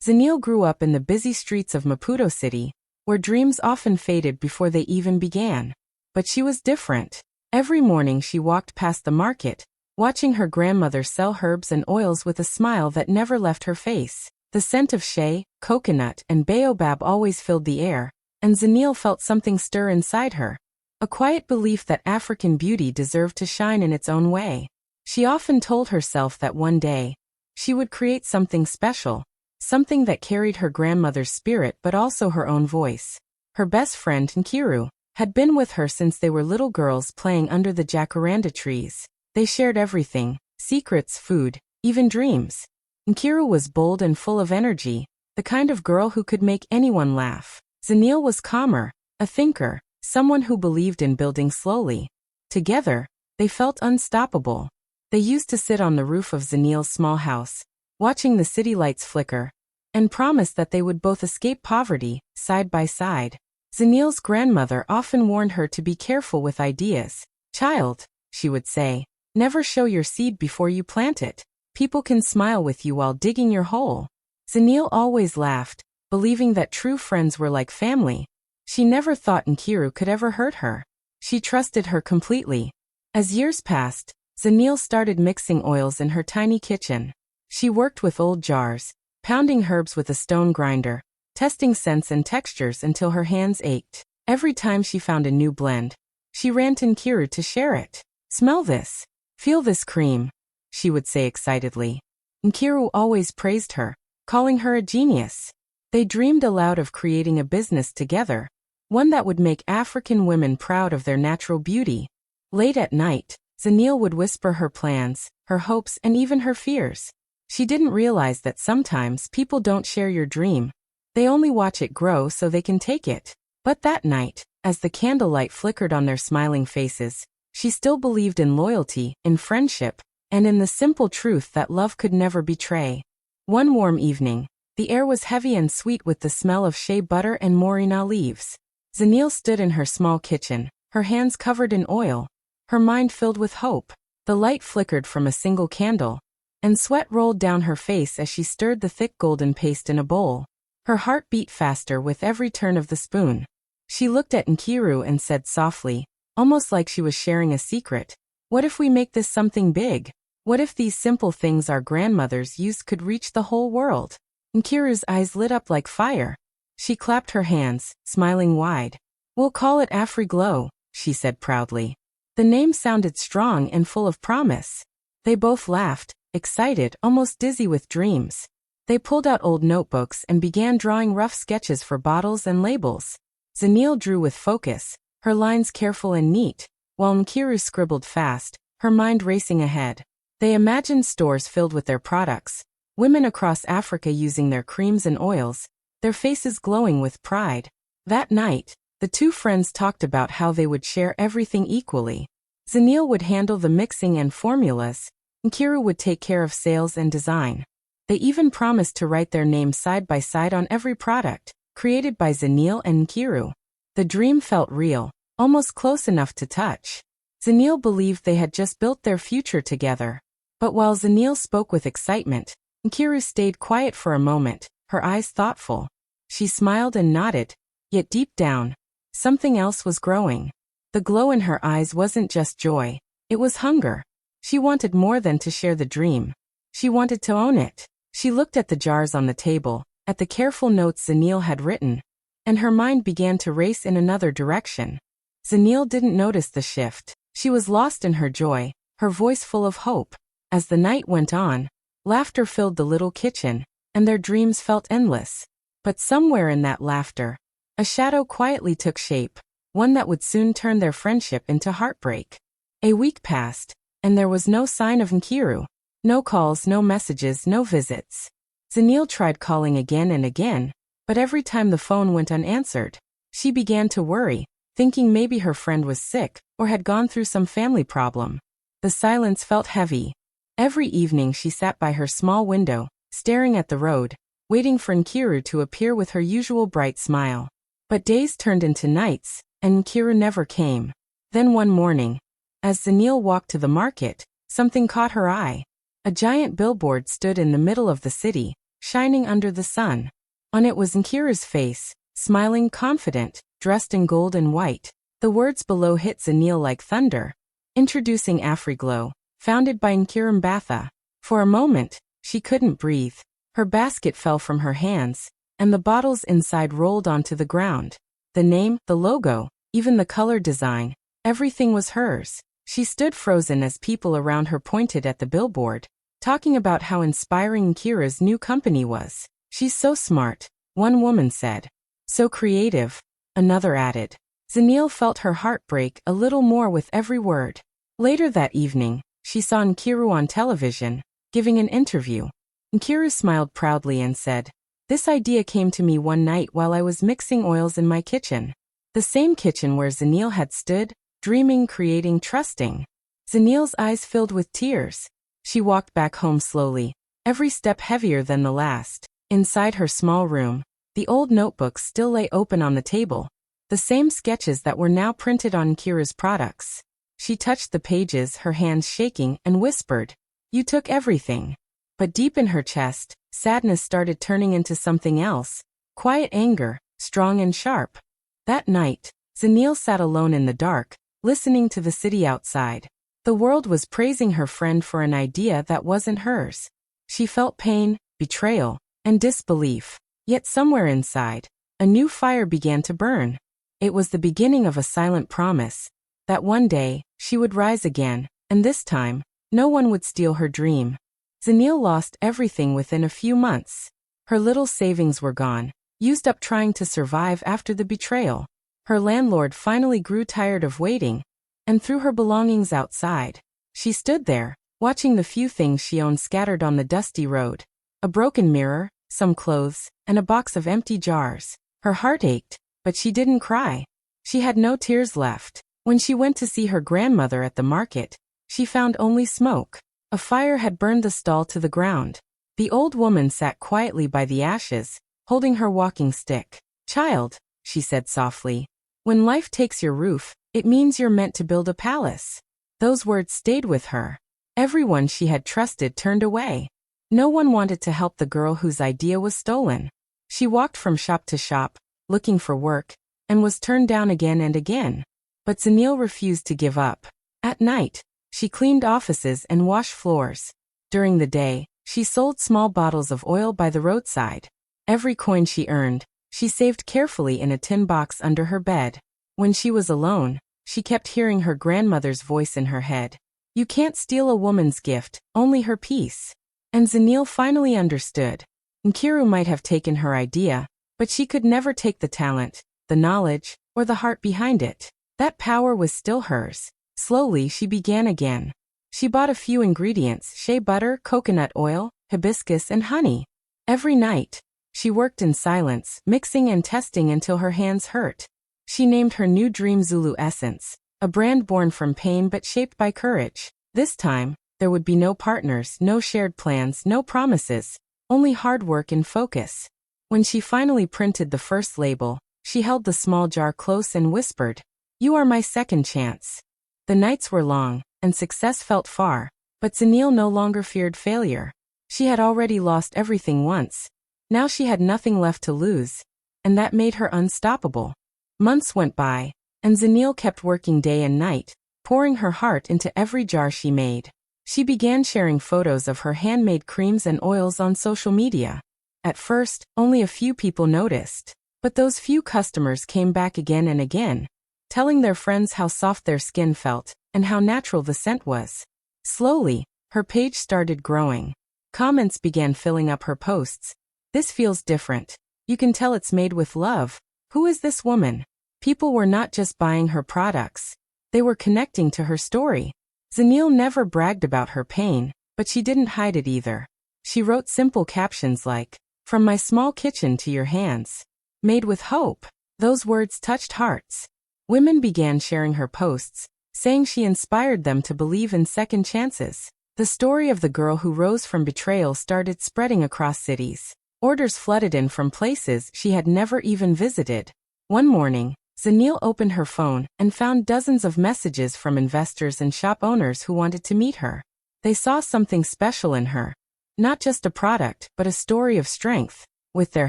Zanele grew up in the busy streets of Maputo City, where dreams often faded before they even began. But she was different. Every morning she walked past the market, watching her grandmother sell herbs and oils with a smile that never left her face. The scent of shea, coconut, and baobab always filled the air, and Zanele felt something stir inside her, a quiet belief that African beauty deserved to shine in its own way. She often told herself that one day, she would create something special, something that carried her grandmother's spirit but also her own voice. Her best friend, Nkiru, had been with her since they were little girls playing under the jacaranda trees. They shared everything, secrets, food, even dreams. Nkiru was bold and full of energy, the kind of girl who could make anyone laugh. Zanele was calmer, a thinker, someone who believed in building slowly. Together, they felt unstoppable. They used to sit on the roof of Zanele's small house, watching the city lights flicker, and promised that they would both escape poverty, side by side. Zanele's grandmother often warned her to be careful with ideas. "Child," she would say, "never show your seed before you plant it. People can smile with you while digging your hole." Zanele always laughed, believing that true friends were like family. She never thought Nkiru could ever hurt her. She trusted her completely. As years passed, Zanele started mixing oils in her tiny kitchen. She worked with old jars, pounding herbs with a stone grinder, testing scents and textures until her hands ached. Every time she found a new blend, she ran to Nkiru to share it. "Smell this. Feel this cream," she would say excitedly. Nkiru always praised her, calling her a genius. They dreamed aloud of creating a business together, one that would make African women proud of their natural beauty. Late at night, Zanele would whisper her plans, her hopes, and even her fears. She didn't realize that sometimes people don't share your dream. They only watch it grow so they can take it. But that night, as the candlelight flickered on their smiling faces, she still believed in loyalty, in friendship, and in the simple truth that love could never betray. One warm evening, the air was heavy and sweet with the smell of shea butter and morina leaves. Zanele stood in her small kitchen, her hands covered in oil, her mind filled with hope. The light flickered from a single candle, and sweat rolled down her face as she stirred the thick golden paste in a bowl. Her heart beat faster with every turn of the spoon. She looked at Nkiru and said softly, almost like she was sharing a secret, "What if we make this something big? What if these simple things our grandmothers used could reach the whole world?" Nkiru's eyes lit up like fire. She clapped her hands, smiling wide. "We'll call it Afri-Glow," she said proudly. The name sounded strong and full of promise. They both laughed, excited, almost dizzy with dreams. They pulled out old notebooks and began drawing rough sketches for bottles and labels. Zanele drew with focus, her lines careful and neat, while Nkiru scribbled fast, her mind racing ahead. They imagined stores filled with their products, women across Africa using their creams and oils, their faces glowing with pride. That night, the two friends talked about how they would share everything equally. Zanele would handle the mixing and formulas, Nkiru would take care of sales and design. They even promised to write their names side by side on every product, created by Zanele and Nkiru. The dream felt real, almost close enough to touch. Zanele believed they had just built their future together. But while Zanele spoke with excitement, Nkiru stayed quiet for a moment, her eyes thoughtful. She smiled and nodded, yet deep down, something else was growing. The glow in her eyes wasn't just joy, it was hunger. She wanted more than to share the dream. She wanted to own it. She looked at the jars on the table, at the careful notes Zanele had written, and her mind began to race in another direction. Zanele didn't notice the shift. She was lost in her joy, her voice full of hope. As the night went on, laughter filled the little kitchen, and their dreams felt endless. But somewhere in that laughter, a shadow quietly took shape, one that would soon turn their friendship into heartbreak. A week passed, and there was no sign of Nkiru. No calls, no messages, no visits. Zanele tried calling again and again, but every time the phone went unanswered, she began to worry, thinking maybe her friend was sick or had gone through some family problem. The silence felt heavy. Every evening she sat by her small window, staring at the road, waiting for Nkiru to appear with her usual bright smile. But days turned into nights, and Nkiru never came. Then one morning, as Zanele walked to the market, something caught her eye. A giant billboard stood in the middle of the city, shining under the sun. On it was Nkira's face, smiling, confident, dressed in gold and white. The words below hit Zanele like thunder. Introducing Afriglow, founded by Nkira Mbatha. For a moment, she couldn't breathe. Her basket fell from her hands, and the bottles inside rolled onto the ground. The name, the logo, even the color design, everything was hers. She stood frozen as people around her pointed at the billboard, talking about how inspiring Nkira's new company was. "She's so smart," one woman said. "So creative," another added. Zanele felt her heart break a little more with every word. Later that evening, she saw Nkira on television, giving an interview. Nkira smiled proudly and said, "This idea came to me one night while I was mixing oils in my kitchen." The same kitchen where Zanele had stood, dreaming, creating, trusting. Zanele's eyes filled with tears. She walked back home slowly, every step heavier than the last. Inside her small room, the old notebooks still lay open on the table, the same sketches that were now printed on Nkira's products. She touched the pages, her hands shaking, and whispered, "You took everything." But deep in her chest, sadness started turning into something else, quiet anger, strong and sharp. That night, Zanele sat alone in the dark, listening to the city outside. The world was praising her friend for an idea that wasn't hers. She felt pain, betrayal, and disbelief. Yet somewhere inside, a new fire began to burn. It was the beginning of a silent promise that one day, she would rise again, and this time, no one would steal her dream. Zanele lost everything within a few months. Her little savings were gone, used up trying to survive after the betrayal. Her landlord finally grew tired of waiting and threw her belongings outside. She stood there, watching the few things she owned scattered on the dusty road. A broken mirror, some clothes, and a box of empty jars. Her heart ached, but she didn't cry. She had no tears left. When she went to see her grandmother at the market, she found only smoke. A fire had burned the stall to the ground. The old woman sat quietly by the ashes, holding her walking stick. "Child," she said softly, "when life takes your roof, it means you're meant to build a palace." Those words stayed with her. Everyone she had trusted turned away. No one wanted to help the girl whose idea was stolen. She walked from shop to shop, looking for work, and was turned down again and again. But Zanele refused to give up. At night, she cleaned offices and washed floors. During the day, she sold small bottles of oil by the roadside. Every coin she earned, she saved carefully in a tin box under her bed. When she was alone, she kept hearing her grandmother's voice in her head. "You can't steal a woman's gift, only her peace." And Zanele finally understood. Nkira might have taken her idea, but she could never take the talent, the knowledge, or the heart behind it. That power was still hers. Slowly she began again. She bought a few ingredients: shea butter, coconut oil, hibiscus, and honey. Every night, she worked in silence, mixing and testing until her hands hurt. She named her new dream Zulu Essence, a brand born from pain but shaped by courage. This time, there would be no partners, no shared plans, no promises, only hard work and focus. When she finally printed the first label, she held the small jar close and whispered, "You are my second chance." The nights were long, and success felt far, but Zanele no longer feared failure. She had already lost everything once. Now she had nothing left to lose, and that made her unstoppable. Months went by, and Zanele kept working day and night, pouring her heart into every jar she made. She began sharing photos of her handmade creams and oils on social media. At first, only a few people noticed, but those few customers came back again and again, telling their friends how soft their skin felt and how natural the scent was. Slowly, her page started growing. Comments began filling up her posts. "This feels different. You can tell it's made with love. Who is this woman?" People were not just buying her products. They were connecting to her story. Zanele never bragged about her pain, but she didn't hide it either. She wrote simple captions like, "From my small kitchen to your hands. Made with hope." Those words touched hearts. Women began sharing her posts, saying she inspired them to believe in second chances. The story of the girl who rose from betrayal started spreading across cities. Orders flooded in from places she had never even visited. One morning, Zanele opened her phone and found dozens of messages from investors and shop owners who wanted to meet her. They saw something special in her. Not just a product, but a story of strength. With their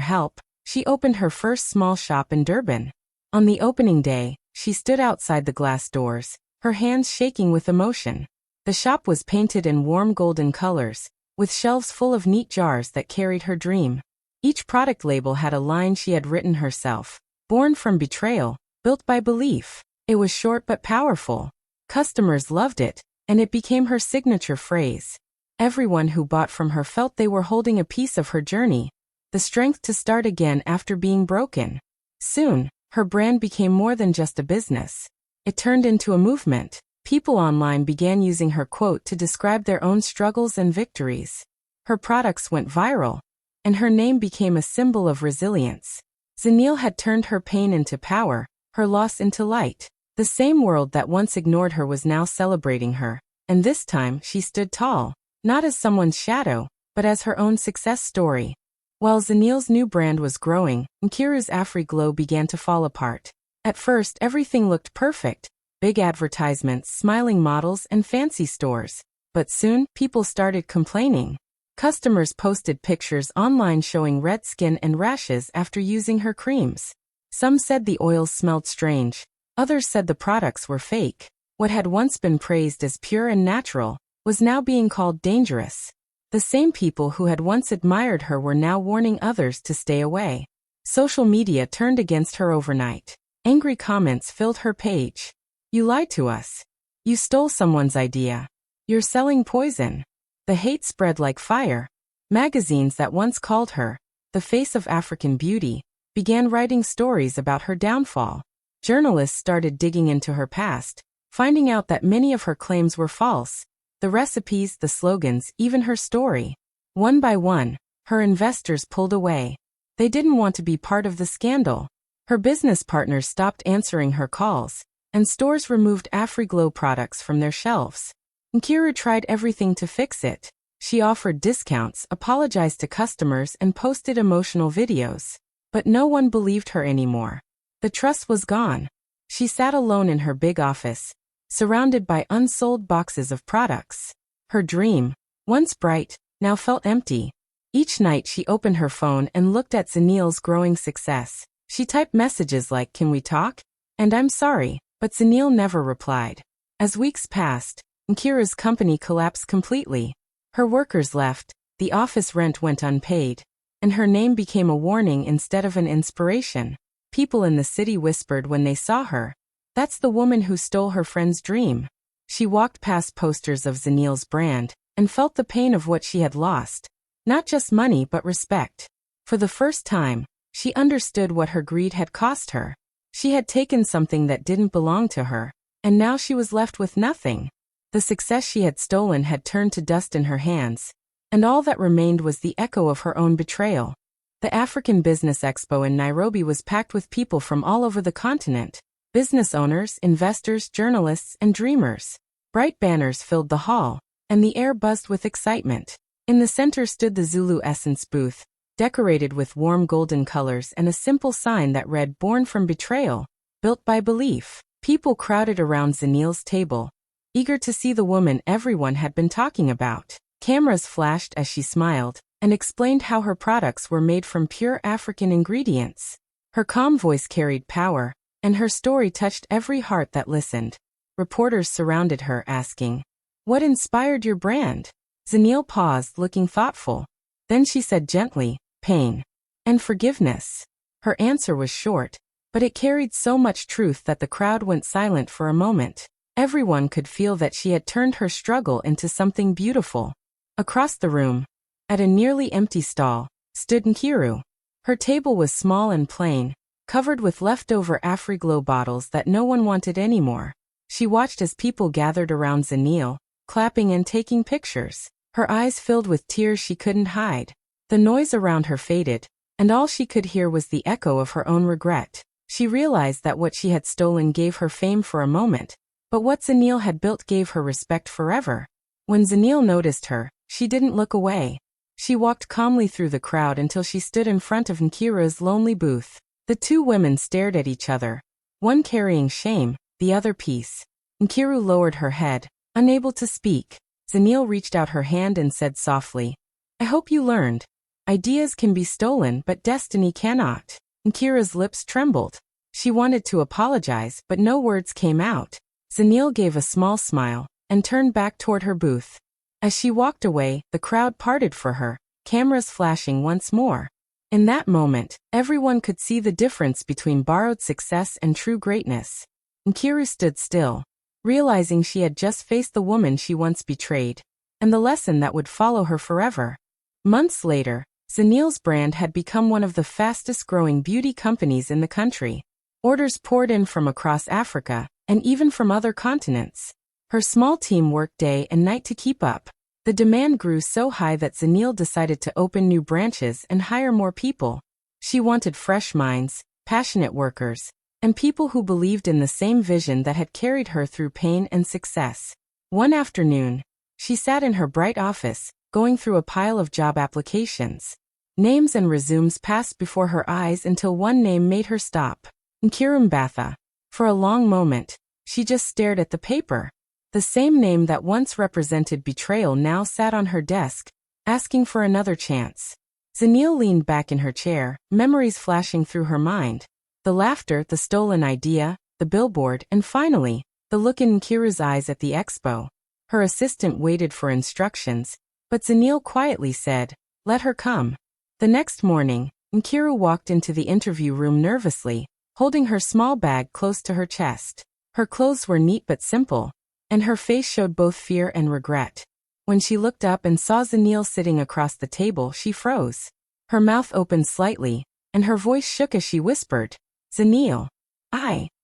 help, she opened her first small shop in Durban. On the opening day, she stood outside the glass doors, her hands shaking with emotion. The shop was painted in warm golden colors, with shelves full of neat jars that carried her dream. Each product label had a line she had written herself. Born from betrayal, built by belief. It was short but powerful. Customers loved it, and it became her signature phrase. Everyone who bought from her felt they were holding a piece of her journey, the strength to start again after being broken. Soon, her brand became more than just a business. It turned into a movement. People online began using her quote to describe their own struggles and victories. Her products went viral, and her name became a symbol of resilience. Zanele had turned her pain into power, her loss into light. The same world that once ignored her was now celebrating her, and this time she stood tall, not as someone's shadow, but as her own success story. While Zanele's new brand was growing, Nkiru's Afri-Glow began to fall apart. At first, everything looked perfect. Big advertisements, smiling models, and fancy stores. But soon, people started complaining. Customers posted pictures online showing red skin and rashes after using her creams. Some said the oils smelled strange. Others said the products were fake. What had once been praised as pure and natural was now being called dangerous. The same people who had once admired her were now warning others to stay away. Social media turned against her overnight. Angry comments filled her page. "You lied to us. You stole someone's idea. You're selling poison." The hate spread like fire. Magazines that once called her the face of African beauty began writing stories about her downfall. Journalists started digging into her past, finding out that many of her claims were false. The recipes, the slogans, even her story. One by one, her investors pulled away. They didn't want to be part of the scandal. Her business partners stopped answering her calls, and stores removed Afri-Glow products from their shelves. Nkiru tried everything to fix it. She offered discounts, apologized to customers, and posted emotional videos. But no one believed her anymore. The trust was gone. She sat alone in her big office, surrounded by unsold boxes of products. Her dream, once bright, now felt empty. Each night she opened her phone and looked at Zanele's growing success. She typed messages like, "Can we talk?" and "I'm sorry," but Zanele never replied. As weeks passed, Nkiru's company collapsed completely. Her workers left, the office rent went unpaid, and her name became a warning instead of an inspiration. People in the city whispered when they saw her, "That's the woman who stole her friend's dream." She walked past posters of Zanele's brand and felt the pain of what she had lost. Not just money but respect. For the first time, she understood what her greed had cost her. She had taken something that didn't belong to her, and now she was left with nothing. The success she had stolen had turned to dust in her hands, and all that remained was the echo of her own betrayal. The African Business Expo in Nairobi was packed with people from all over the continent. Business owners, investors, journalists, and dreamers. Bright banners filled the hall, and the air buzzed with excitement. In the center stood the Zulu Essence booth, decorated with warm golden colors and a simple sign that read, "Born from Betrayal, built by belief." People crowded around Zanele's table, eager to see the woman everyone had been talking about. Cameras flashed as she smiled and explained how her products were made from pure African ingredients. Her calm voice carried power, and her story touched every heart that listened. Reporters surrounded her, asking, "What inspired your brand?" Zanele paused, looking thoughtful. Then she said gently, "Pain and forgiveness." Her answer was short, but it carried so much truth that the crowd went silent for a moment. Everyone could feel that she had turned her struggle into something beautiful. Across the room, at a nearly empty stall, stood Nkiru. Her table was small and plain, covered with leftover Afri-Glow bottles that no one wanted anymore. She watched as people gathered around Zanele, clapping and taking pictures. Her eyes filled with tears she couldn't hide. The noise around her faded, and all she could hear was the echo of her own regret. She realized that what she had stolen gave her fame for a moment, but what Zanele had built gave her respect forever. When Zanele noticed her, she didn't look away. She walked calmly through the crowd until she stood in front of Nkiru's lonely booth. The two women stared at each other, one carrying shame, the other peace. Nkiru lowered her head, unable to speak. Zanele reached out her hand and said softly, I hope you learned. Ideas can be stolen, but destiny cannot. Kira's lips trembled. She wanted to apologize, but no words came out. Zanele gave a small smile and turned back toward her booth. As she walked away, the crowd parted for her, cameras flashing once more. In that moment, everyone could see the difference between borrowed success and true greatness. Kira stood still, realizing she had just faced the woman she once betrayed, and the lesson that would follow her forever. Months later, Zanele's brand had become one of the fastest-growing beauty companies in the country. Orders poured in from across Africa, and even from other continents. Her small team worked day and night to keep up. The demand grew so high that Zanele decided to open new branches and hire more people. She wanted fresh minds, passionate workers, and people who believed in the same vision that had carried her through pain and success. One afternoon, she sat in her bright office, going through a pile of job applications. Names and resumes passed before her eyes until one name made her stop. Nkirumbetha. For a long moment, she just stared at the paper. The same name that once represented betrayal now sat on her desk, asking for another chance. Zanele leaned back in her chair, memories flashing through her mind. The laughter, the stolen idea, the billboard, and finally, the look in Nkiru's eyes at the expo. Her assistant waited for instructions, but Zanele quietly said, "Let her come." The next morning, Nkiru walked into the interview room nervously, holding her small bag close to her chest. Her clothes were neat but simple, and her face showed both fear and regret. When she looked up and saw Zanele sitting across the table, she froze. Her mouth opened slightly, and her voice shook as she whispered, "Zanele."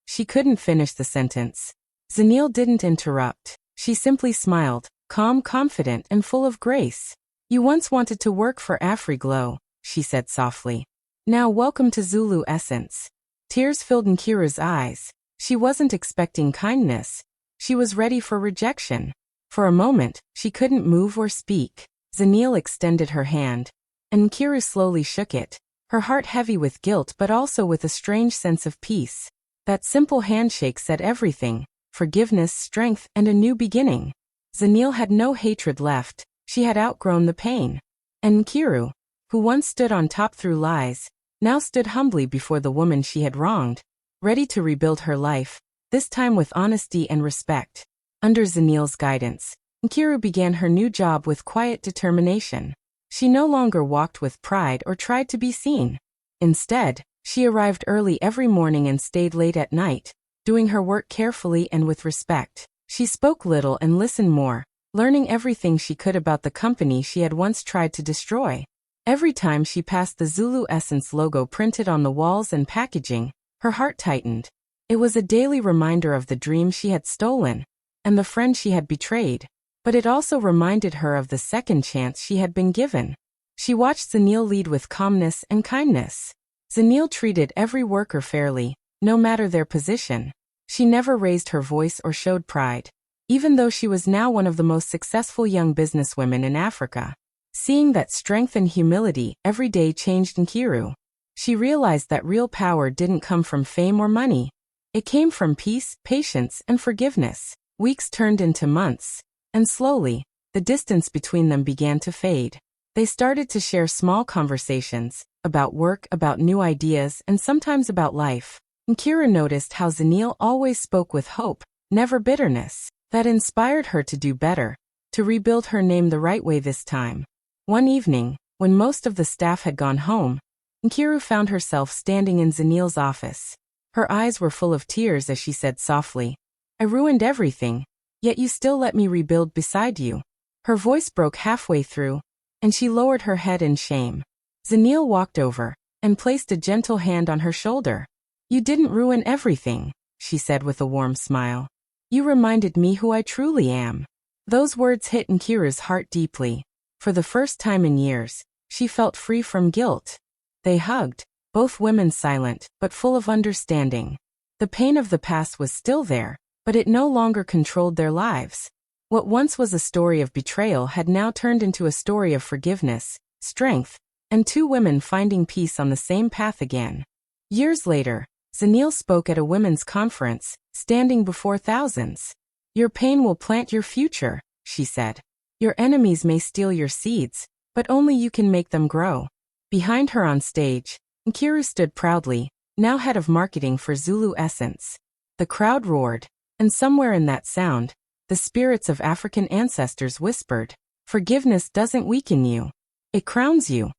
She couldn't finish the sentence. Zanele didn't interrupt. She simply smiled, calm, confident, and full of grace. "You once wanted to work for Afriglow," she said softly. "Now welcome to Zulu Essence." Tears filled Nkiru's eyes. She wasn't expecting kindness. She was ready for rejection. For a moment, she couldn't move or speak. Zanele extended her hand, and Nkiru slowly shook it, her heart heavy with guilt but also with a strange sense of peace. That simple handshake said everything: forgiveness, strength, and a new beginning. Zanele had no hatred left. She had outgrown the pain. And Nkiru, who once stood on top through lies, now stood humbly before the woman she had wronged, ready to rebuild her life, this time with honesty and respect. Under Zanele's guidance, Nkiru began her new job with quiet determination. She no longer walked with pride or tried to be seen. Instead, she arrived early every morning and stayed late at night, doing her work carefully and with respect. She spoke little and listened more, learning everything she could about the company she had once tried to destroy. Every time she passed the Zulu Essence logo printed on the walls and packaging, her heart tightened. It was a daily reminder of the dream she had stolen, and the friend she had betrayed, but it also reminded her of the second chance she had been given. She watched Zanele lead with calmness and kindness. Zanele treated every worker fairly, no matter their position. She never raised her voice or showed pride, even though she was now one of the most successful young businesswomen in Africa. Seeing that strength and humility every day changed Nkiru. She realized that real power didn't come from fame or money. It came from peace, patience, and forgiveness. Weeks turned into months, and slowly, the distance between them began to fade. They started to share small conversations, about work, about new ideas, and sometimes about life. Nkiru noticed how Zanele always spoke with hope, never bitterness. That inspired her to do better, to rebuild her name the right way this time. One evening, when most of the staff had gone home, Nkiru found herself standing in Zanele's office. Her eyes were full of tears as she said softly, "I ruined everything, yet you still let me rebuild beside you." Her voice broke halfway through, and she lowered her head in shame. Zanele walked over and placed a gentle hand on her shoulder. "You didn't ruin everything," she said with a warm smile. "You reminded me who I truly am." Those words hit Nkiru's heart deeply. For the first time in years, she felt free from guilt. They hugged, both women silent, but full of understanding. The pain of the past was still there, but it no longer controlled their lives. What once was a story of betrayal had now turned into a story of forgiveness, strength, and two women finding peace on the same path again. Years later, Zanele spoke at a women's conference, standing before thousands. "Your pain will plant your future," she said. "Your enemies may steal your seeds, but only you can make them grow. Behind her on stage, Nkiru stood proudly, now head of marketing for Zulu Essence. The crowd roared, and somewhere in that sound, the spirits of African ancestors whispered, "Forgiveness doesn't weaken you. It crowns you."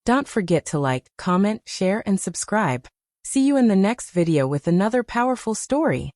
Don't forget to like, comment, share, and subscribe. See you in the next video with another powerful story.